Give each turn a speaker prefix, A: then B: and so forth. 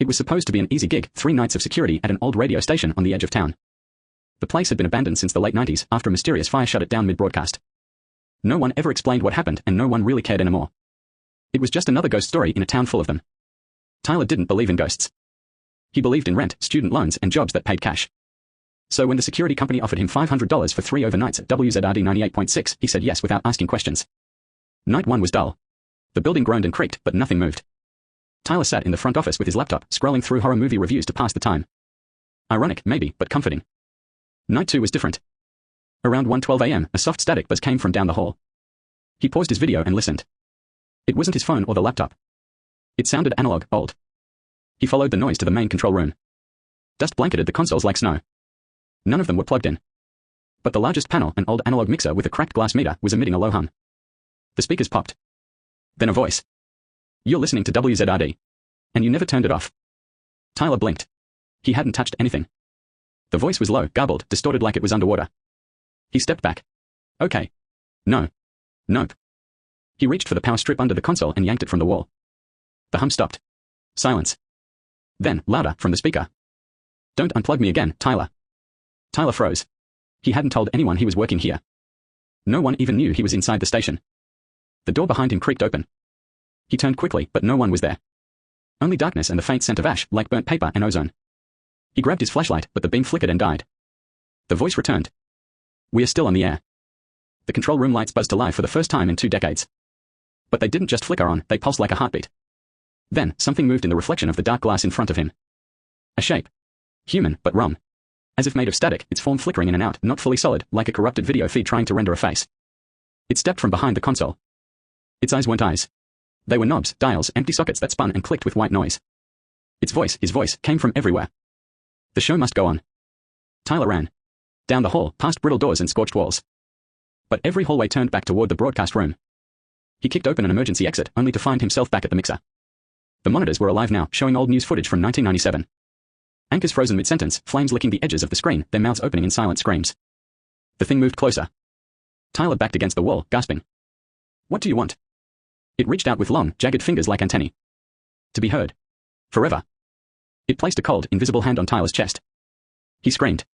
A: It was supposed to be an easy gig, 3 nights of security at an old radio station on the edge of town. The place had been abandoned since the late 90s after a mysterious fire shut it down mid-broadcast. No one ever explained what happened and no one really cared anymore. It was just another ghost story in a town full of them. Tyler didn't believe in ghosts. He believed in rent, student loans, and jobs that paid cash. So when the security company offered him $500 for 3 overnights at WZRD 98.6, he said yes without asking questions. Night 1 was dull. The building groaned and creaked, but nothing moved. Tyler sat in the front office with his laptop, scrolling through horror movie reviews to pass the time. Ironic, maybe, but comforting. Night 2 was different. Around 1:12 a.m., a soft static buzz came from down the hall. He paused his video and listened. It wasn't his phone or the laptop. It sounded analog, old. He followed the noise to the main control room. Dust blanketed the consoles like snow. None of them were plugged in. But the largest panel, an old analog mixer with a cracked glass meter, was emitting a low hum. The speakers popped. Then a voice. "You're listening to WZRD. And you never turned it off." Tyler blinked. He hadn't touched anything. The voice was low, garbled, distorted like it was underwater. He stepped back. Okay. No. Nope. He reached for the power strip under the console and yanked it from the wall. The hum stopped. Silence. Then, louder, from the speaker. "Don't unplug me again, Tyler." Tyler froze. He hadn't told anyone he was working here. No one even knew he was inside the station. The door behind him creaked open. He turned quickly, but no one was there. Only darkness and the faint scent of ash, like burnt paper and ozone. He grabbed his flashlight, but the beam flickered and died. The voice returned. "We are still on the air." The control room lights buzzed to life for the first time in 2 decades. But they didn't just flicker on, they pulsed like a heartbeat. Then, something moved in the reflection of the dark glass in front of him. A shape. Human, but wrong. As if made of static, its form flickering in and out, not fully solid, like a corrupted video feed trying to render a face. It stepped from behind the console. Its eyes weren't eyes. They were knobs, dials, empty sockets that spun and clicked with white noise. Its voice, his voice, came from everywhere. The show must go on. Tyler ran. Down the hall, past brittle doors and scorched walls. But every hallway turned back toward the broadcast room. He kicked open an emergency exit, only to find himself back at the mixer. The monitors were alive now, showing old news footage from 1997. Anchors frozen mid-sentence, flames licking the edges of the screen, their mouths opening in silent screams. The thing moved closer. Tyler backed against the wall, gasping. "What do you want?" It reached out with long, jagged fingers like antennae. To be heard. Forever. It placed a cold, invisible hand on Tyler's chest. He screamed.